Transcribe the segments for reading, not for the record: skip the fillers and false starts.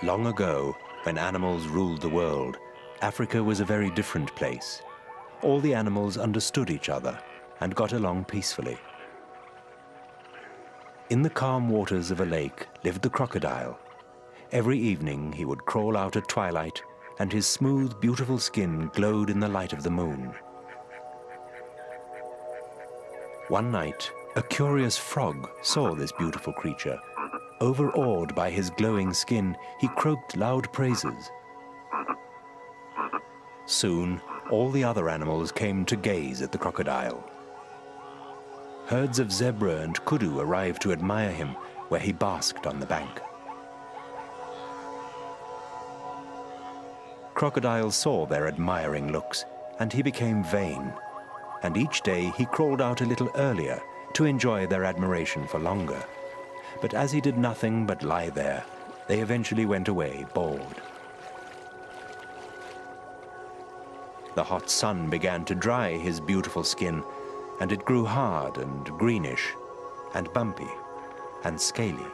Long ago, when animals ruled the world, Africa was a very different place. All the animals understood each other and got along peacefully. In the calm waters of a lake lived the crocodile. Every evening he would crawl out at twilight, and his smooth, beautiful skin glowed in the light of the moon. One night, a curious frog saw this beautiful creature. Overawed by his glowing skin, he croaked loud praises. Soon, all the other animals came to gaze at the crocodile. Herds of zebra and kudu arrived to admire him, where he basked on the bank. Crocodile saw their admiring looks, and he became vain, and each day he crawled out a little earlier to enjoy their admiration for longer. But as he did nothing but lie there, they eventually went away bored. The hot sun began to dry his beautiful skin, and it grew hard and greenish, and bumpy, and scaly.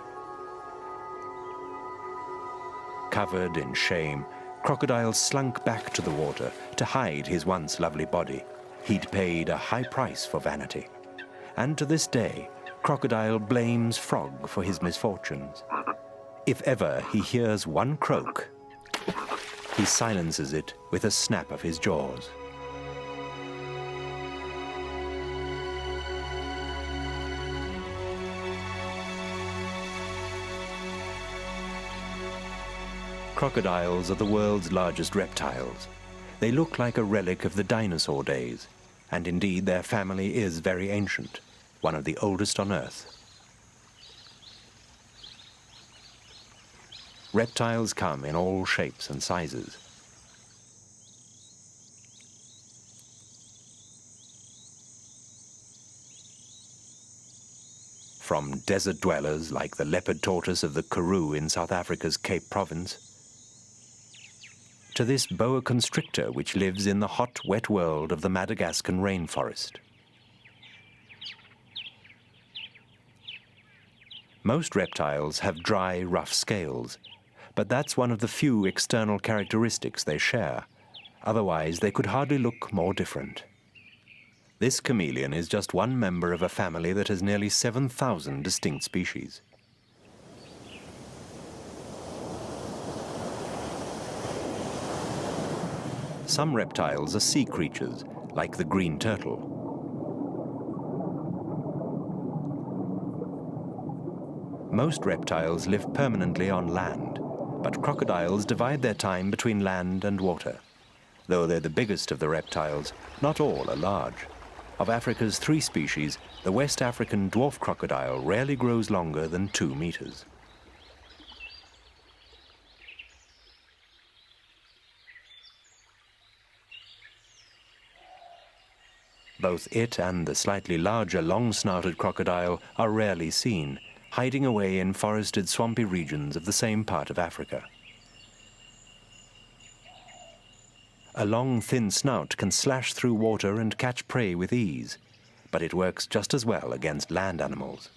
Covered in shame, Crocodile slunk back to the water to hide his once lovely body. He'd paid a high price for vanity, and to this day, Crocodile blames Frog for his misfortunes. If ever he hears one croak, he silences it with a snap of his jaws. Crocodiles are the world's largest reptiles. They look like a relic of the dinosaur days, and indeed their family is very ancient, one of the oldest on Earth. Reptiles come in all shapes and sizes. From desert dwellers like the leopard tortoise of the Karoo in South Africa's Cape Province, to this boa constrictor which lives in the hot, wet world of the Madagascan rainforest. Most reptiles have dry, rough scales, but that's one of the few external characteristics they share. Otherwise, they could hardly look more different. This chameleon is just one member of a family that has nearly 7,000 distinct species. Some reptiles are sea creatures, like the green turtle. Most reptiles live permanently on land, but crocodiles divide their time between land and water. Though they're the biggest of the reptiles, not all are large. Of Africa's 3 species, the West African dwarf crocodile rarely grows longer than 2 meters. Both it and the slightly larger long-snouted crocodile are rarely seen, hiding away in forested, swampy regions of the same part of Africa. A long, thin snout can slash through water and catch prey with ease, but it works just as well against land animals.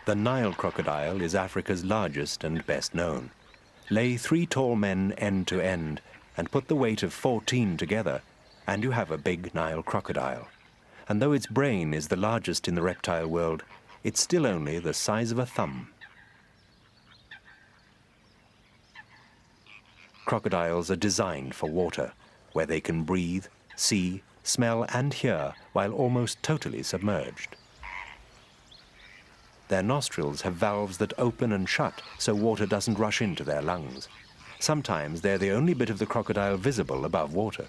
The Nile crocodile is Africa's largest and best known. Lay 3 tall men end to end and put the weight of 14 together, and you have a big Nile crocodile. And though its brain is the largest in the reptile world, it's still only the size of a thumb. Crocodiles are designed for water, where they can breathe, see, smell and hear while almost totally submerged. Their nostrils have valves that open and shut so water doesn't rush into their lungs. Sometimes they're the only bit of the crocodile visible above water.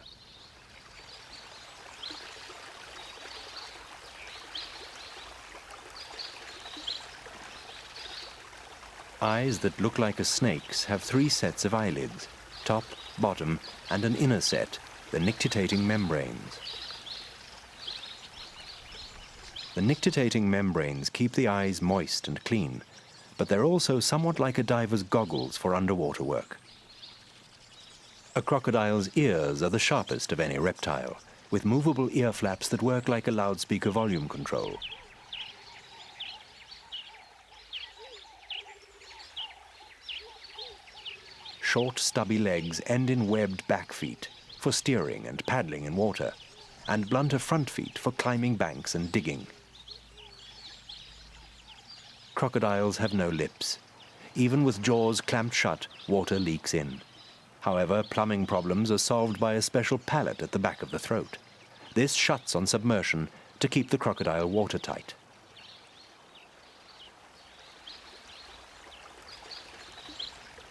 Eyes that look like a snake's have 3 sets of eyelids, top, bottom, and an inner set, the nictitating membranes. The nictitating membranes keep the eyes moist and clean, but they're also somewhat like a diver's goggles for underwater work. A crocodile's ears are the sharpest of any reptile, with movable ear flaps that work like a loudspeaker volume control. Short, stubby legs end in webbed back feet for steering and paddling in water, and blunter front feet for climbing banks and digging. Crocodiles have no lips. Even with jaws clamped shut, water leaks in. However, plumbing problems are solved by a special palate at the back of the throat. This shuts on submersion to keep the crocodile watertight.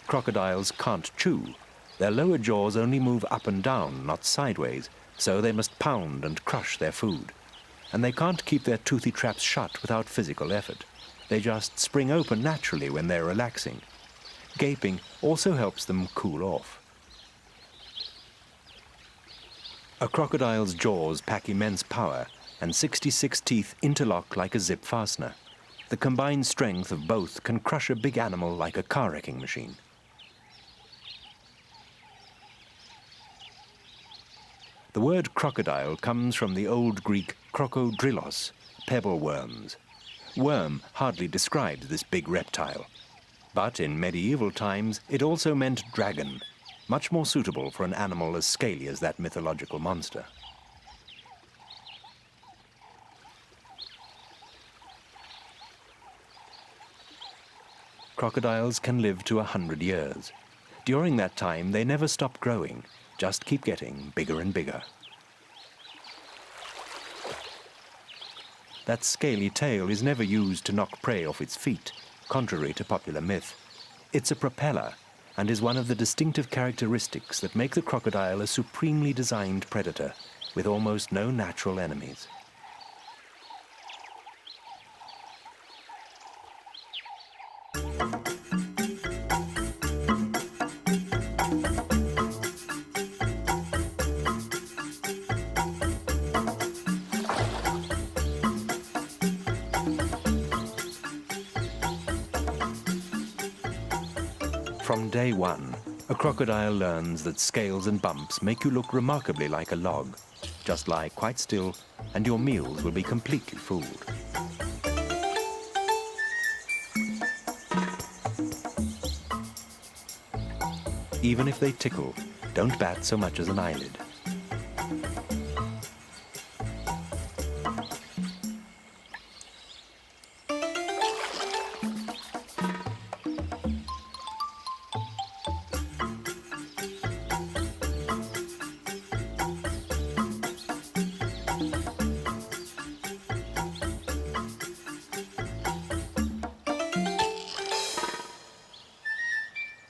Crocodiles can't chew. Their lower jaws only move up and down, not sideways, so they must pound and crush their food. And they can't keep their toothy traps shut without physical effort. They just spring open naturally when they're relaxing. Gaping also helps them cool off. A crocodile's jaws pack immense power, and 66 teeth interlock like a zip fastener. The combined strength of both can crush a big animal like a car wrecking machine. The word crocodile comes from the Old Greek crocodrilos, pebble worms. Worm hardly describes this big reptile. But in medieval times, it also meant dragon, much more suitable for an animal as scaly as that mythological monster. Crocodiles can live to 100 years. During that time, they never stop growing, just keep getting bigger and bigger. That scaly tail is never used to knock prey off its feet, contrary to popular myth. It's a propeller, and is one of the distinctive characteristics that make the crocodile a supremely designed predator, with almost no natural enemies. From day one, a crocodile learns that scales and bumps make you look remarkably like a log. Just lie quite still, and your meals will be completely fooled. Even if they tickle, don't bat so much as an eyelid.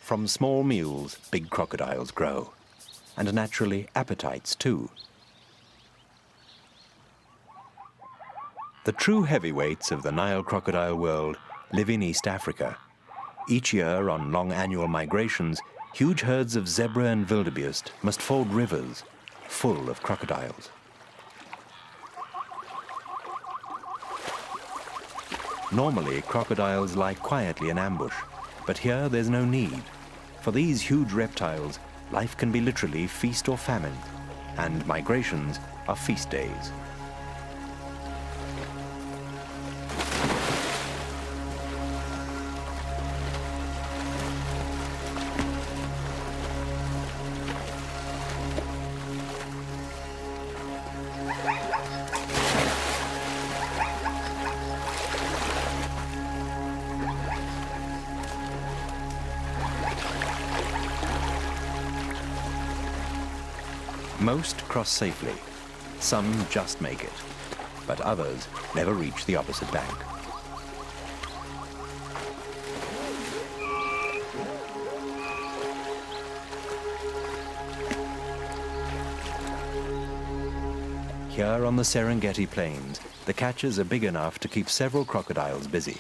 From small meals, big crocodiles grow, and naturally appetites too. The true heavyweights of the Nile crocodile world live in East Africa. Each year, on long annual migrations, huge herds of zebra and wildebeest must ford rivers full of crocodiles. Normally, crocodiles lie quietly in ambush, but here there's no need. For these huge reptiles, life can be literally feast or famine, and migrations are feast days. Most cross safely. Some just make it, but others never reach the opposite bank. Here on the Serengeti Plains, the catches are big enough to keep several crocodiles busy.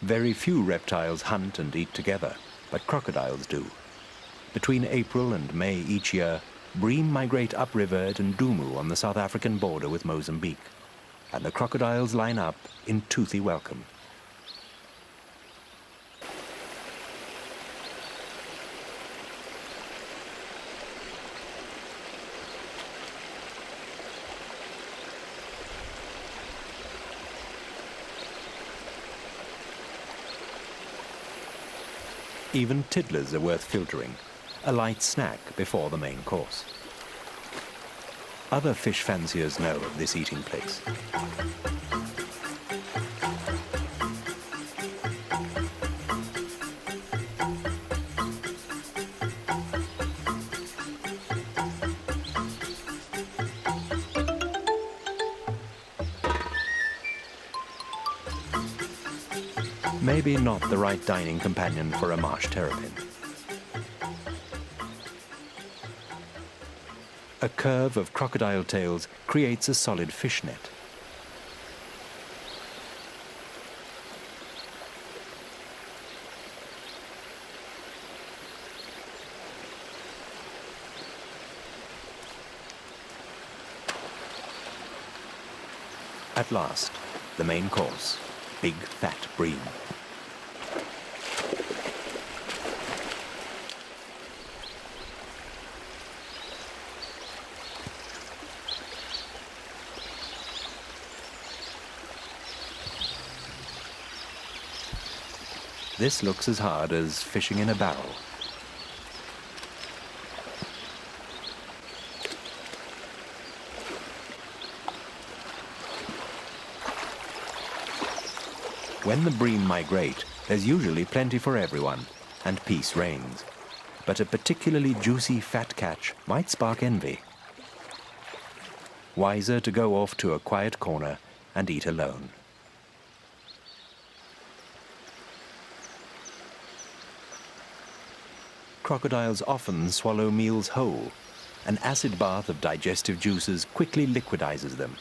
Very few reptiles hunt and eat together, but crocodiles do. Between April and May each year, bream migrate upriver at Ndumu on the South African border with Mozambique, and the crocodiles line up in toothy welcome. Even tiddlers are worth filtering, a light snack before the main course. Other fish fanciers know of this eating place. Maybe not the right dining companion for a marsh terrapin. A curve of crocodile tails creates a solid fish net. At last, the main course, big fat bream. This looks as hard as fishing in a barrel. When the bream migrate, there's usually plenty for everyone, and peace reigns. But a particularly juicy fat catch might spark envy. Wiser to go off to a quiet corner and eat alone. Crocodiles often swallow meals whole. An acid bath of digestive juices quickly liquidizes them.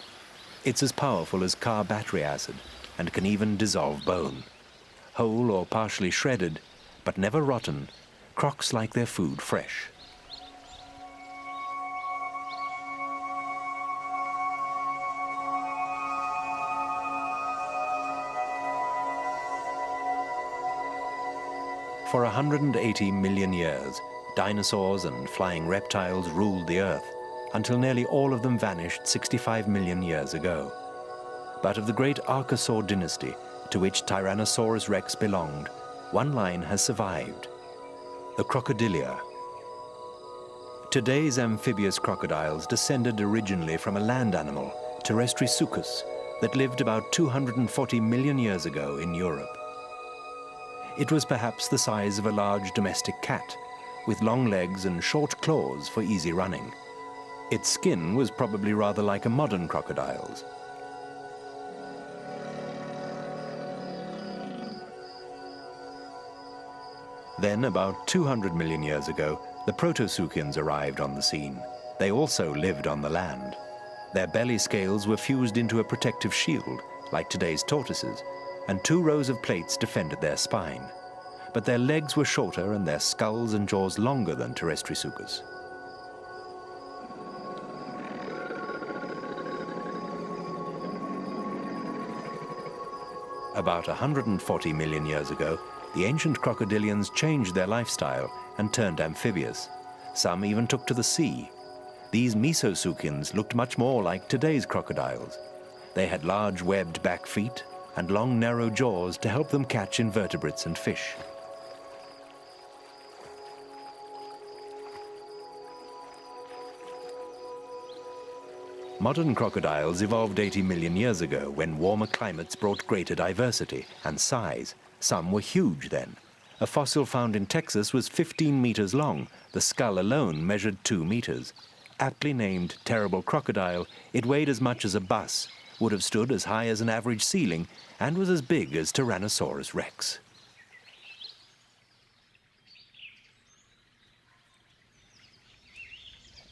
It's as powerful as car battery acid and can even dissolve bone. Whole or partially shredded, but never rotten, crocs like their food fresh. For 180 million years, dinosaurs and flying reptiles ruled the Earth, until nearly all of them vanished 65 million years ago. But of the great Archosaur dynasty, to which Tyrannosaurus rex belonged, one line has survived, the Crocodilia. Today's amphibious crocodiles descended originally from a land animal, Terrestrisuchus, that lived about 240 million years ago in Europe. It was perhaps the size of a large domestic cat, with long legs and short claws for easy running. Its skin was probably rather like a modern crocodile's. Then, about 200 million years ago, the protosuchians arrived on the scene. They also lived on the land. Their belly scales were fused into a protective shield, like today's tortoises, and 2 rows of plates defended their spine. But their legs were shorter and their skulls and jaws longer than Terrestrisuchus. About 140 million years ago, the ancient crocodilians changed their lifestyle and turned amphibious. Some even took to the sea. These mesosuchians looked much more like today's crocodiles. They had large webbed back feet and long narrow jaws to help them catch invertebrates and fish. Modern crocodiles evolved 80 million years ago when warmer climates brought greater diversity and size. Some were huge then. A fossil found in Texas was 15 meters long. The skull alone measured 2 meters. Aptly named Terrible Crocodile, it weighed as much as a bus, would have stood as high as an average ceiling, and was as big as Tyrannosaurus rex.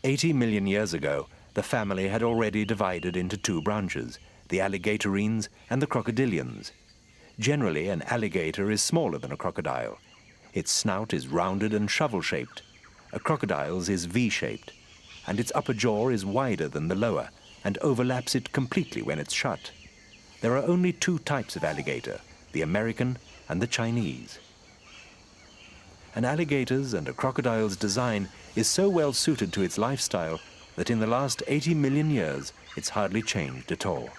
"80 million years ago, the family had already divided into two branches, the alligatorines and the crocodilians. Generally, an alligator is smaller than a crocodile. Its snout is rounded and shovel-shaped. A crocodile's is V-shaped, and its upper jaw is wider than the lower and overlaps it completely when it's shut. There are only two types of alligator, the American and the Chinese. An alligator's and a crocodile's design is so well suited to its lifestyle that in the last 80 million years it's hardly changed at all.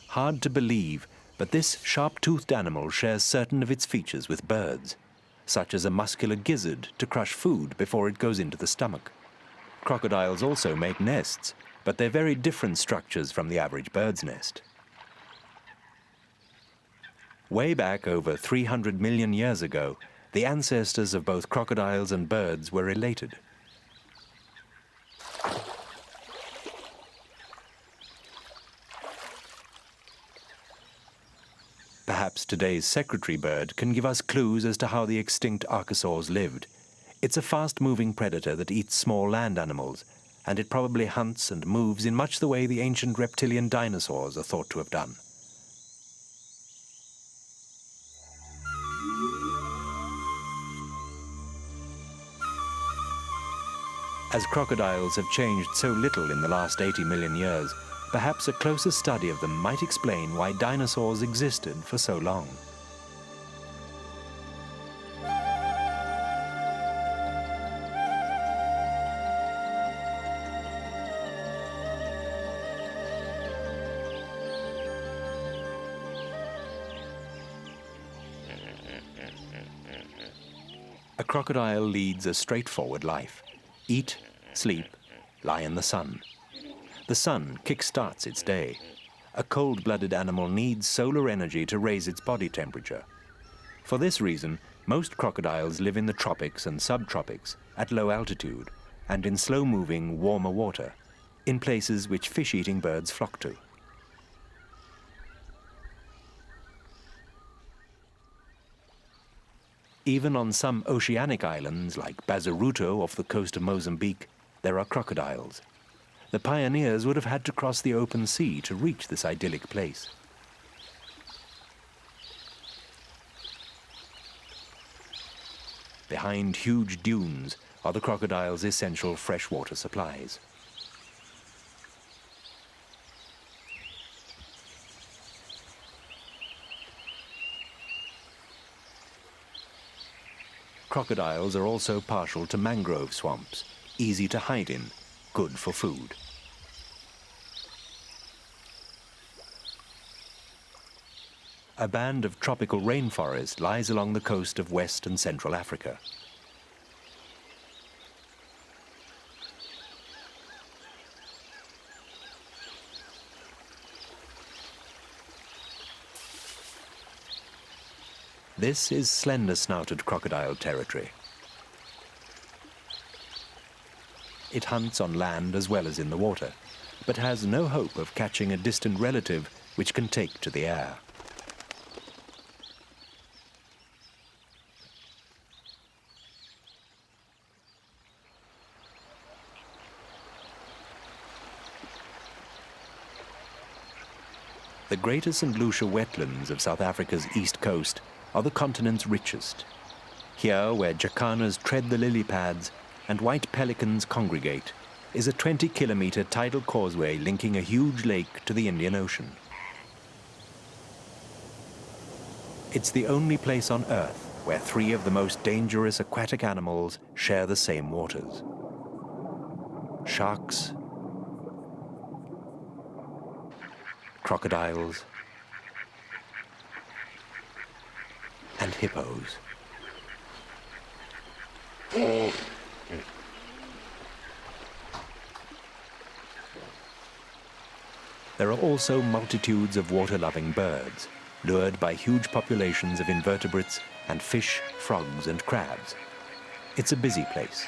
Hard to believe, but this sharp-toothed animal shares certain of its features with birds, such as a muscular gizzard to crush food before it goes into the stomach. Crocodiles also make nests, but they're very different structures from the average bird's nest. Way back over 300 million years ago, the ancestors of both crocodiles and birds were related. Perhaps today's secretary bird can give us clues as to how the extinct archosaurs lived. It's a fast-moving predator that eats small land animals, and it probably hunts and moves in much the way the ancient reptilian dinosaurs are thought to have done. As crocodiles have changed so little in the last 80 million years, perhaps a closer study of them might explain why dinosaurs existed for so long. A crocodile leads a straightforward life. Eat, sleep, lie in the sun. The sun kick-starts its day. A cold-blooded animal needs solar energy to raise its body temperature. For this reason, most crocodiles live in the tropics and subtropics, at low altitude, and in slow-moving, warmer water, in places which fish-eating birds flock to. Even on some oceanic islands, like Bazaruto off the coast of Mozambique, there are crocodiles. The pioneers would have had to cross the open sea to reach this idyllic place. Behind huge dunes are the crocodile's essential freshwater supplies. Crocodiles are also partial to mangrove swamps, easy to hide in, good for food. A band of tropical rainforest lies along the coast of West and Central Africa. This is slender-snouted crocodile territory. It hunts on land as well as in the water, but has no hope of catching a distant relative which can take to the air. The Greater St. Lucia wetlands of South Africa's east coast are the continent's richest. Here, where jacanas tread the lily pads and white pelicans congregate, is a 20-kilometer tidal causeway linking a huge lake to the Indian Ocean. It's the only place on Earth where three of the most dangerous aquatic animals share the same waters: sharks, crocodiles, and hippos. There are also multitudes of water-loving birds, lured by huge populations of invertebrates and fish, frogs and crabs. It's a busy place.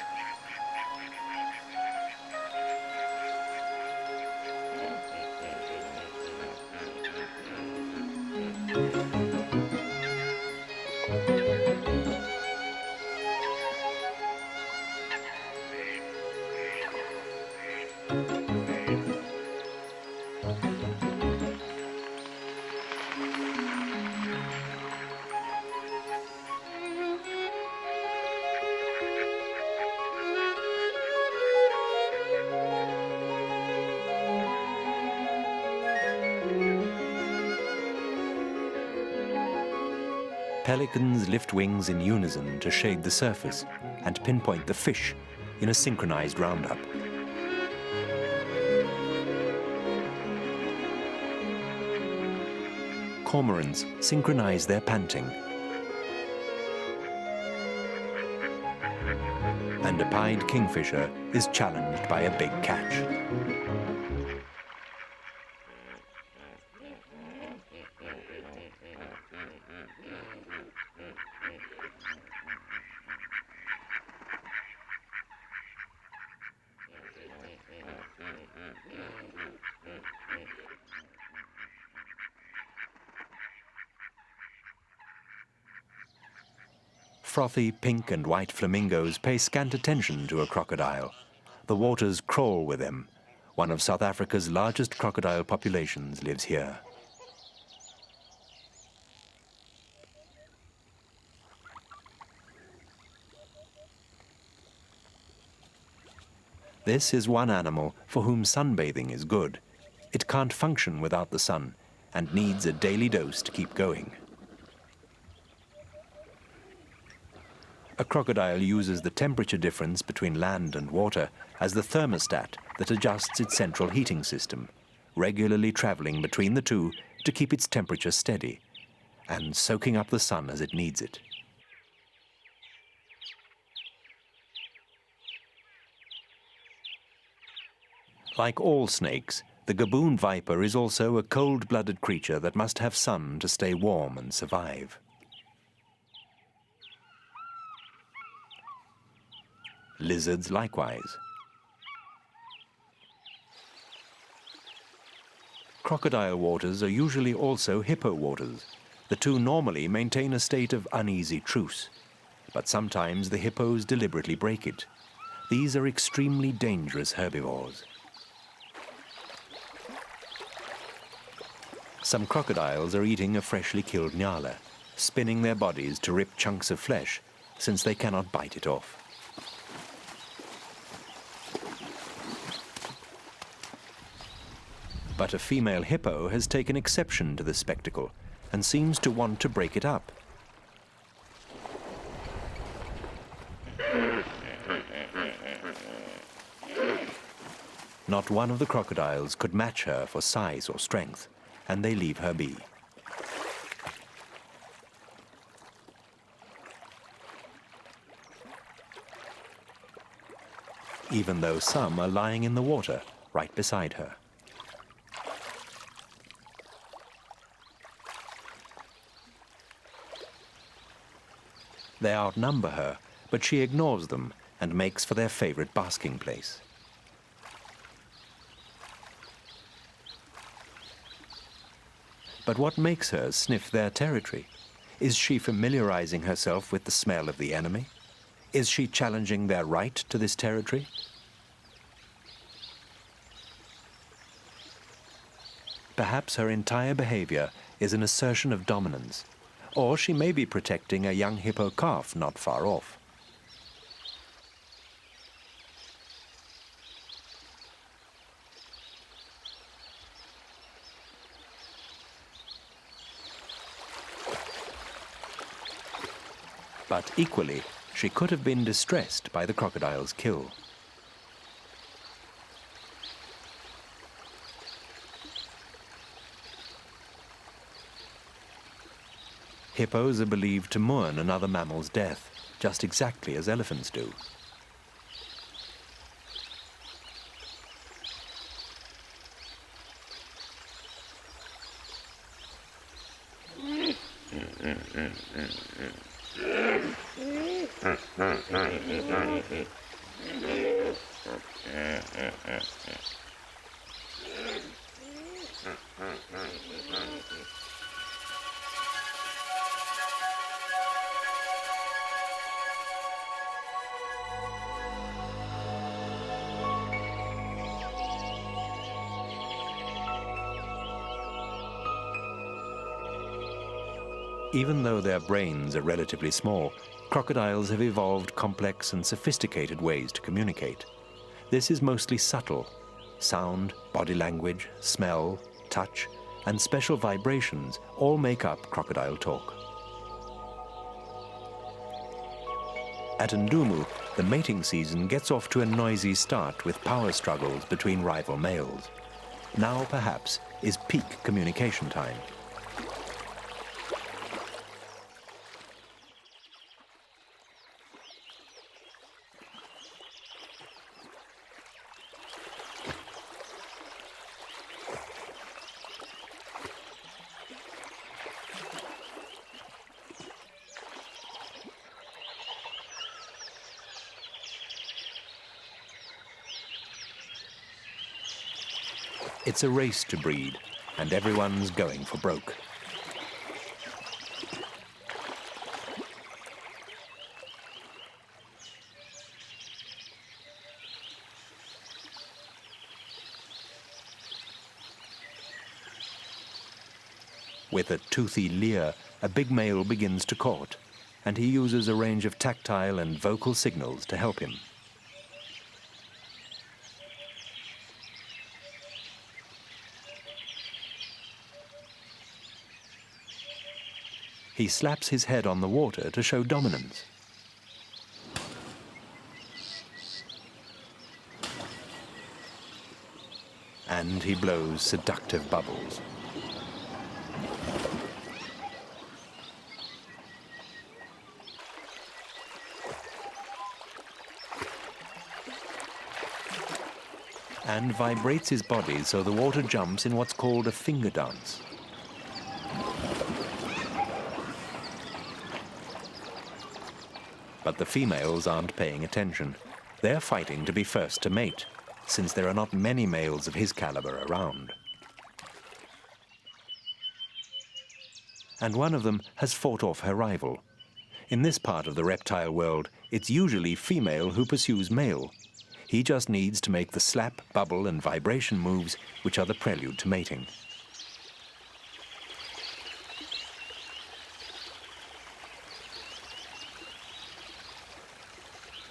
Pelicans lift wings in unison to shade the surface and pinpoint the fish in a synchronized roundup. Cormorants synchronize their panting. And a pied kingfisher is challenged by a big catch. Frothy pink and white flamingos pay scant attention to a crocodile. The waters crawl with them. One of South Africa's largest crocodile populations lives here. This is one animal for whom sunbathing is good. It can't function without the sun and needs a daily dose to keep going. A crocodile uses the temperature difference between land and water as the thermostat that adjusts its central heating system, regularly traveling between the two to keep its temperature steady and soaking up the sun as it needs it. Like all snakes, the gaboon viper is also a cold-blooded creature that must have sun to stay warm and survive. Lizards likewise. Crocodile waters are usually also hippo waters. The two normally maintain a state of uneasy truce, but sometimes the hippos deliberately break it. These are extremely dangerous herbivores. Some crocodiles are eating a freshly killed nyala, spinning their bodies to rip chunks of flesh, since they cannot bite it off. But a female hippo has taken exception to the spectacle and seems to want to break it up. Not one of the crocodiles could match her for size or strength, and they leave her be. Even though some are lying in the water right beside her. They outnumber her, but she ignores them and makes for their favorite basking place. But what makes her sniff their territory? Is she familiarizing herself with the smell of the enemy? Is she challenging their right to this territory? Perhaps her entire behavior is an assertion of dominance, or she may be protecting a young hippo calf not far off. But equally, she could have been distressed by the crocodile's kill. Hippos are believed to mourn another mammal's death, just exactly as elephants do. Even though their brains are relatively small, crocodiles have evolved complex and sophisticated ways to communicate. This is mostly subtle. Sound, body language, smell, touch, and special vibrations all make up crocodile talk. At Ndumu, the mating season gets off to a noisy start with power struggles between rival males. Now, perhaps, is peak communication time. It's a race to breed, and everyone's going for broke. With a toothy leer, a big male begins to court, and he uses a range of tactile and vocal signals to help him. He slaps his head on the water to show dominance. And he blows seductive bubbles. And vibrates his body so the water jumps in what's called a finger dance. But the females aren't paying attention. They're fighting to be first to mate, since there are not many males of his caliber around. And one of them has fought off her rival. In this part of the reptile world, it's usually female who pursues male. He just needs to make the slap, bubble, and vibration moves, which are the prelude to mating.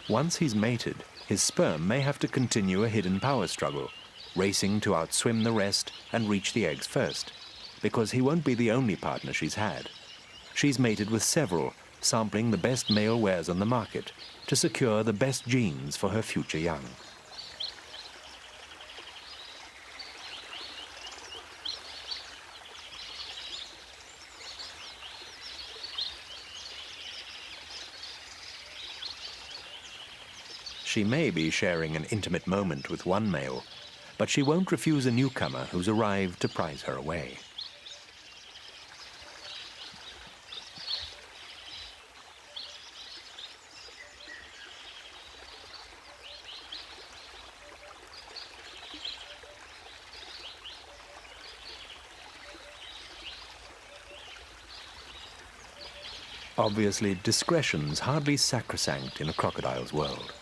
Once he's mated, his sperm may have to continue a hidden power struggle, racing to outswim the rest and reach the eggs first, because he won't be the only partner she's had. She's mated with several, sampling the best male wares on the market to secure the best genes for her future young. She may be sharing an intimate moment with one male, but she won't refuse a newcomer who's arrived to prize her away. Obviously, discretion's hardly sacrosanct in a crocodile's world.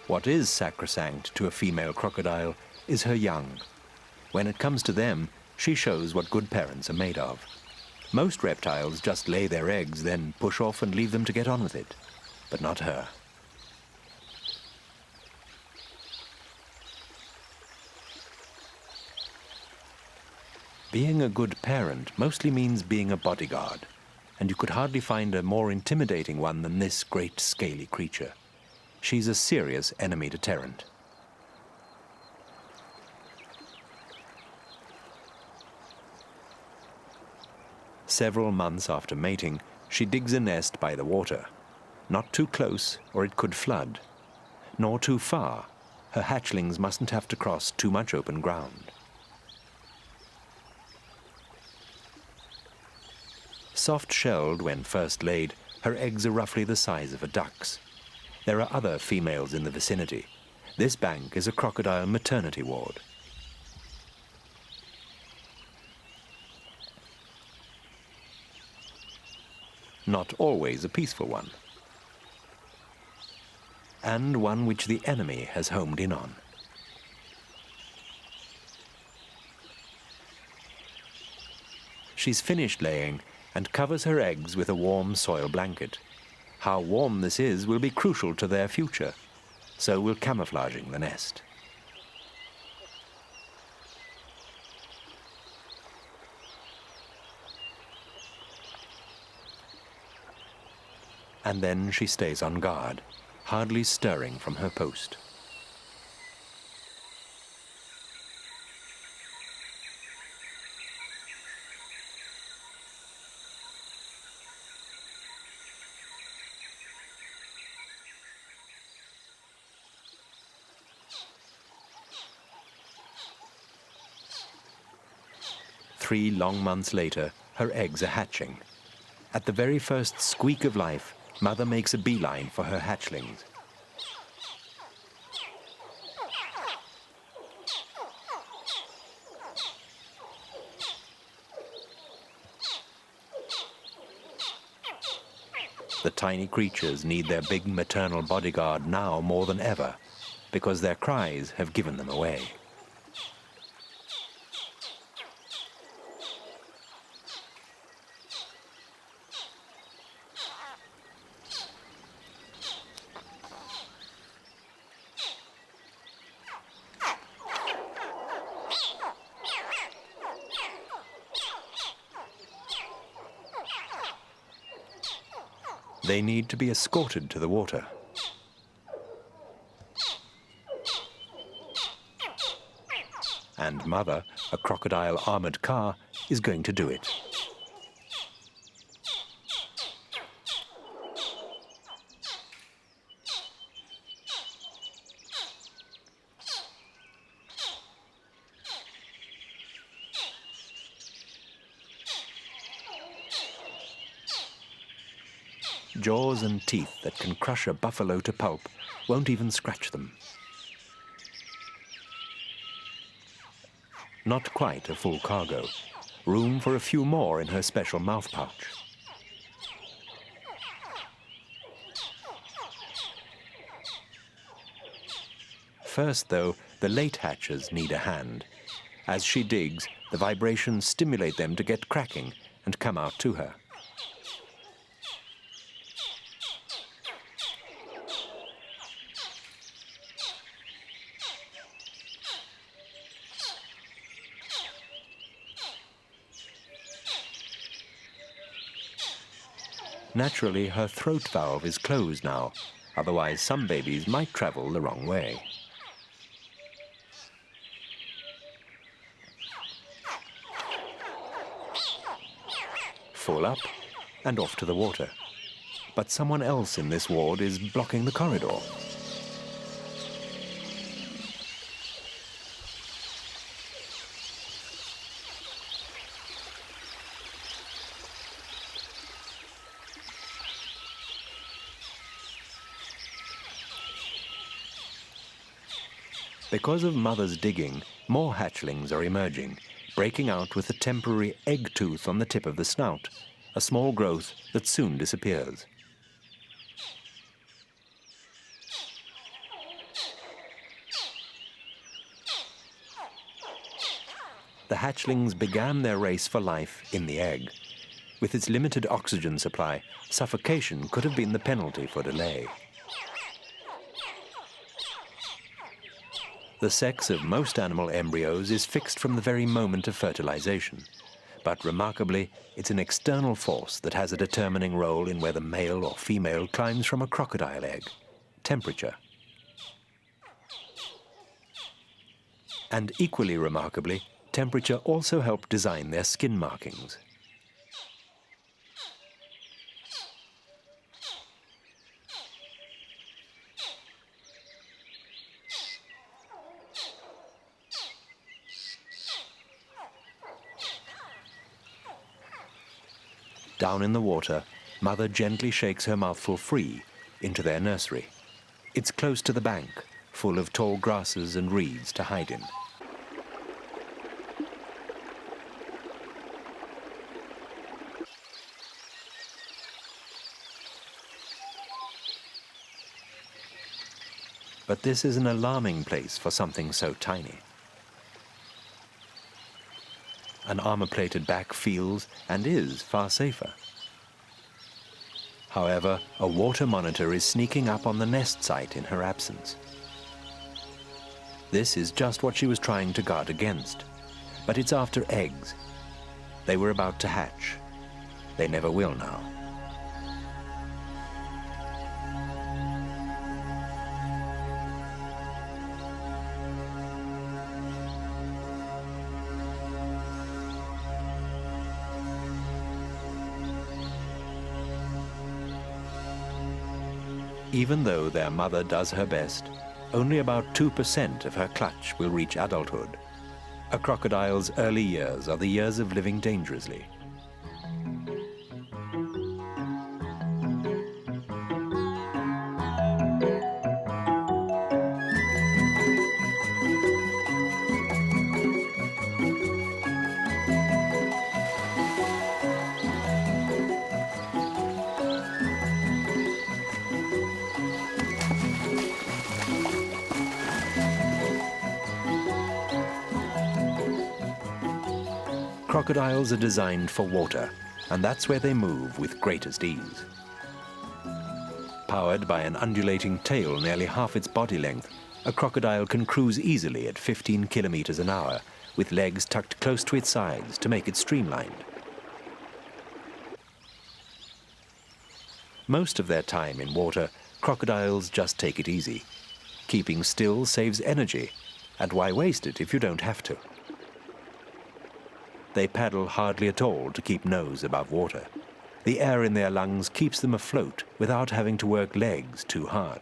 What is sacrosanct to a female crocodile is her young. When it comes to them, she shows what good parents are made of. Most reptiles just lay their eggs, then push off and leave them to get on with it. But not her. Being a good parent mostly means being a bodyguard, and you could hardly find a more intimidating one than this great scaly creature. She's a serious enemy deterrent. Several months after mating, she digs a nest by the water. Not too close, or it could flood. Nor too far. Her hatchlings mustn't have to cross too much open ground. Soft-shelled when first laid, her eggs are roughly the size of a duck's. There are other females in the vicinity. This bank is a crocodile maternity ward. Not always a peaceful one, and one which the enemy has homed in on. She's finished laying and covers her eggs with a warm soil blanket. How warm this is will be crucial to their future, so will camouflaging the nest. And then she stays on guard, hardly stirring from her post. Three long months later, her eggs are hatching. At the very first squeak of life, Mother makes a beeline for her hatchlings. The tiny creatures need their big maternal bodyguard now more than ever, because their cries have given them away. They need to be escorted to the water. And Mother, a crocodile armored car, is going to do it. Jaws and teeth that can crush a buffalo to pulp won't even scratch them. Not quite a full cargo. Room for a few more in her special mouth pouch. First, though, the late hatchers need a hand. As she digs, the vibrations stimulate them to get cracking and come out to her. Naturally, her throat valve is closed now, otherwise some babies might travel the wrong way. Full up and off to the water. But someone else in this ward is blocking the corridor. Because of Mother's digging, more hatchlings are emerging, breaking out with a temporary egg tooth on the tip of the snout, a small growth that soon disappears. The hatchlings began their race for life in the egg. With its limited oxygen supply, suffocation could have been the penalty for delay. The sex of most animal embryos is fixed from the very moment of fertilization. But remarkably, it's an external force that has a determining role in whether male or female climbs from a crocodile egg: temperature. And equally remarkably, temperature also helped design their skin markings. Down in the water, Mother gently shakes her mouthful free into their nursery. It's close to the bank, full of tall grasses and reeds to hide in. But this is an alarming place for something so tiny. An armor-plated back feels and is far safer. However, a water monitor is sneaking up on the nest site in her absence. This is just what she was trying to guard against, but it's after eggs. They were about to hatch. They never will now. Even though their mother does her best, only about 2% of her clutch will reach adulthood. A crocodile's early years are the years of living dangerously. Crocodiles are designed for water, and that's where they move with greatest ease. Powered by an undulating tail nearly half its body length, a crocodile can cruise easily at 15 kilometers an hour, with legs tucked close to its sides to make it streamlined. Most of their time in water, crocodiles just take it easy. Keeping still saves energy, and why waste it if you don't have to? They paddle hardly at all to keep nose above water. The air in their lungs keeps them afloat without having to work legs too hard.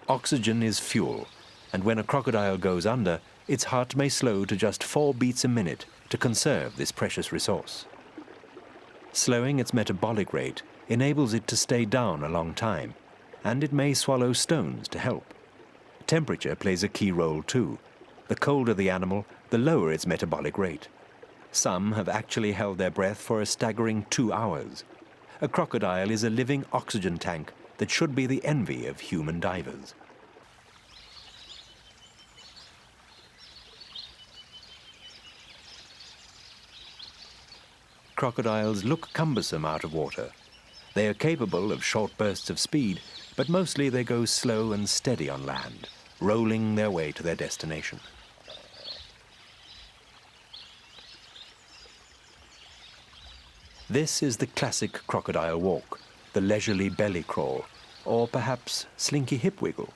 Oxygen is fuel, and when a crocodile goes under, its heart may slow to just 4 beats a minute to conserve this precious resource. Slowing its metabolic rate enables it to stay down a long time, and it may swallow stones to help. Temperature plays a key role too. The colder the animal, the lower its metabolic rate. Some have actually held their breath for a staggering 2 hours. A crocodile is a living oxygen tank that should be the envy of human divers. Crocodiles look cumbersome out of water. They are capable of short bursts of speed, but mostly they go slow and steady on land, rolling their way to their destination. This is the classic crocodile walk, the leisurely belly crawl, or perhaps slinky hip wiggle.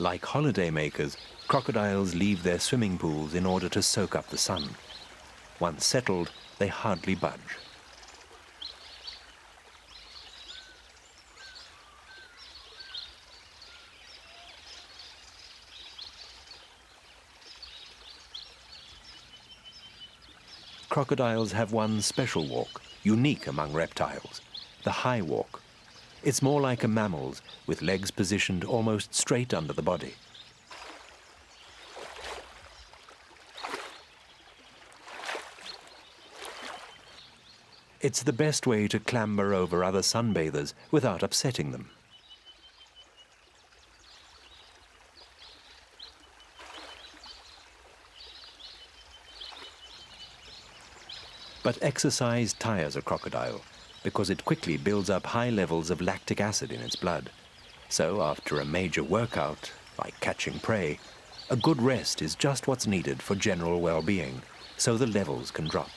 Like holidaymakers, crocodiles leave their swimming pools in order to soak up the sun. Once settled, they hardly budge. Crocodiles have one special walk, unique among reptiles, the high walk. It's more like a mammal's, with legs positioned almost straight under the body. It's the best way to clamber over other sunbathers without upsetting them. But exercise tires a crocodile because it quickly builds up high levels of lactic acid in its blood. So after a major workout, like catching prey, a good rest is just what's needed for general well-being, so the levels can drop.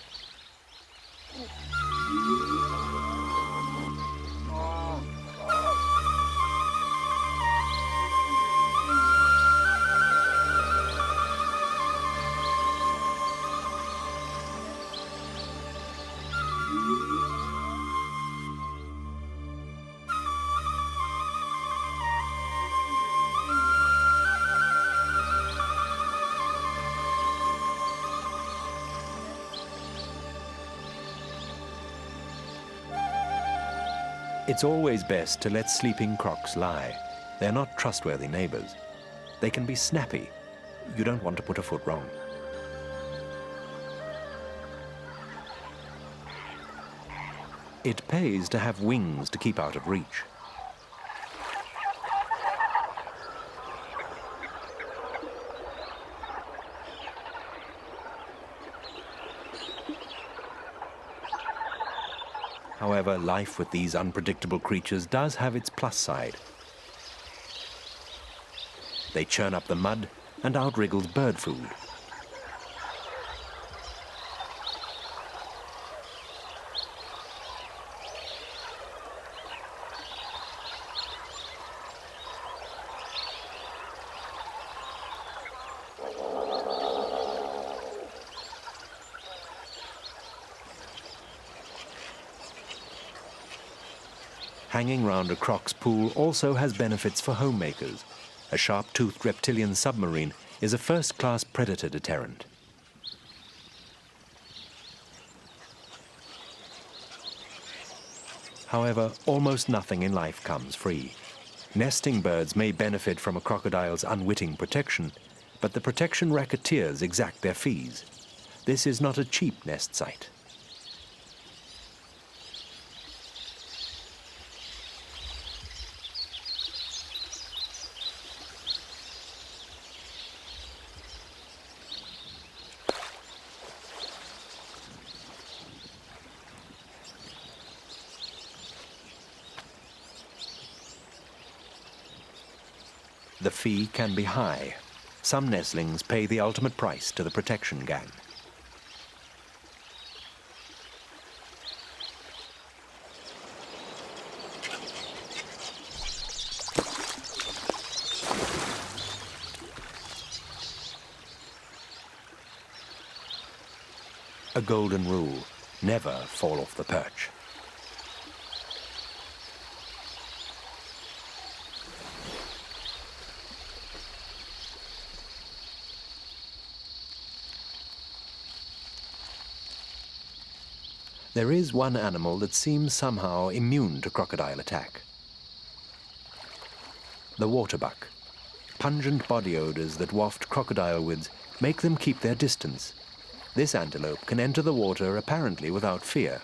It's always best to let sleeping crocs lie. They're not trustworthy neighbors. They can be snappy. You don't want to put a foot wrong. It pays to have wings to keep out of reach. However, life with these unpredictable creatures does have its plus side. They churn up the mud and outwriggle bird food. Hanging round a croc's pool also has benefits for homemakers. A sharp-toothed reptilian submarine is a first-class predator deterrent. However, almost nothing in life comes free. Nesting birds may benefit from a crocodile's unwitting protection, but the protection racketeers exact their fees. This is not a cheap nest site. The fee can be high. Some nestlings pay the ultimate price to the protection gang. A golden rule: never fall off the perch. There is one animal that seems somehow immune to crocodile attack. The waterbuck. Pungent body odors that waft crocodile wids make them keep their distance. This antelope can enter the water apparently without fear.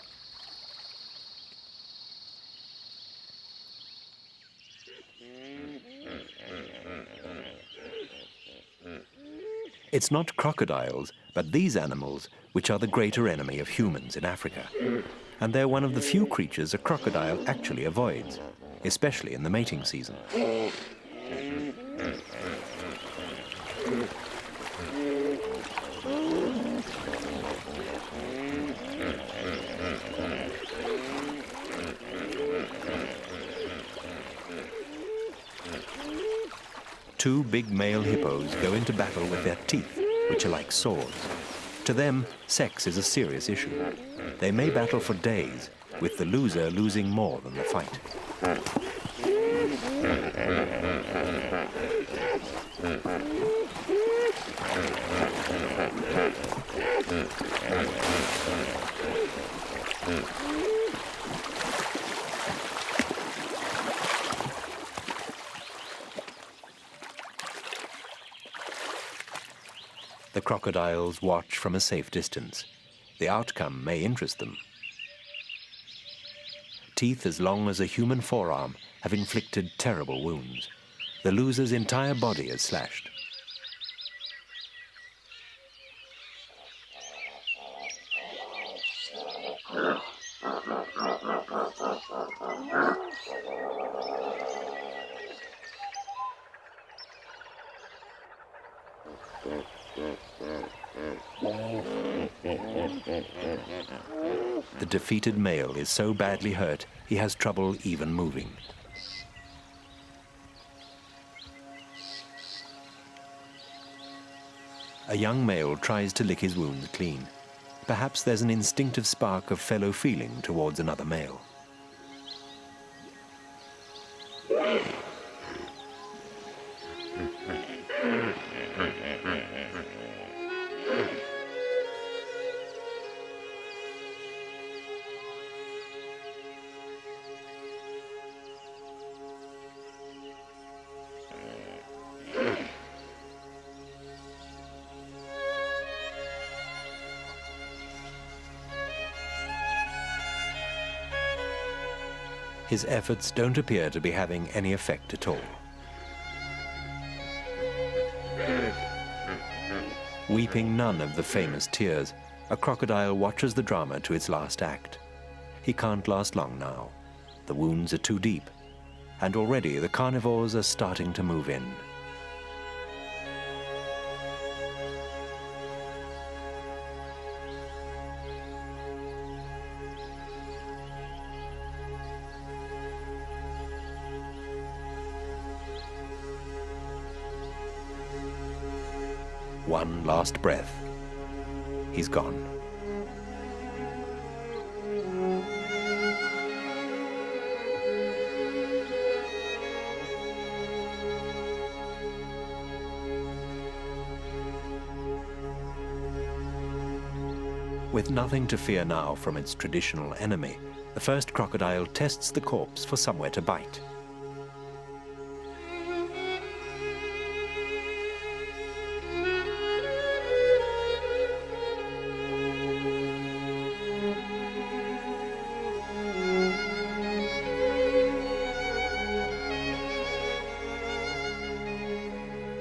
It's not crocodiles, but these animals which are the greater enemy of humans in Africa. And they're one of the few creatures a crocodile actually avoids, especially in the mating season. Two big male hippos go into battle with their teeth, which are like swords. To them, sex is a serious issue. They may battle for days, with the loser losing more than the fight. The crocodiles watch from a safe distance. The outcome may interest them. Teeth as long as a human forearm have inflicted terrible wounds. The loser's entire body is slashed. The defeated male is so badly hurt he has trouble even moving. A young male tries to lick his wounds clean. Perhaps there's an instinctive spark of fellow feeling towards another male. His efforts don't appear to be having any effect at all. Weeping none of the famous tears, a crocodile watches the drama to its last act. He can't last long now. The wounds are too deep, and already the carnivores are starting to move in. One last breath. He's gone. With nothing to fear now from its traditional enemy, the first crocodile tests the corpse for somewhere to bite.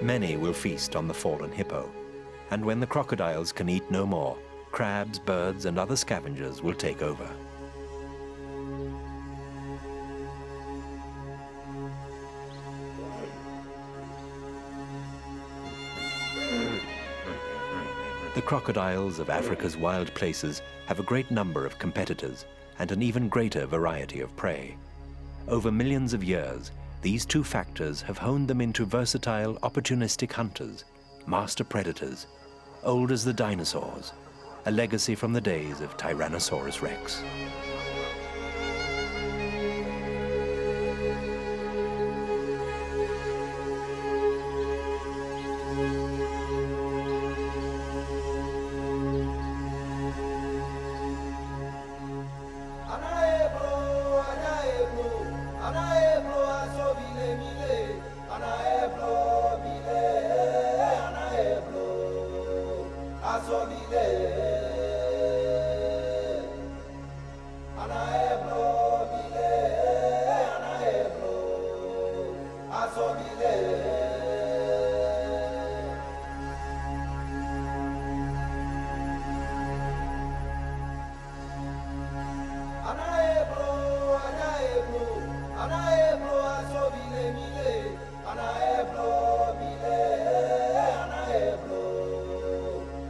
Many will feast on the fallen hippo, and when the crocodiles can eat no more, crabs, birds, and other scavengers will take over. The crocodiles of Africa's wild places have a great number of competitors and an even greater variety of prey. Over millions of years, these two factors have honed them into versatile, opportunistic hunters, master predators, old as the dinosaurs, a legacy from the days of Tyrannosaurus Rex.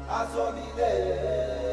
Asobile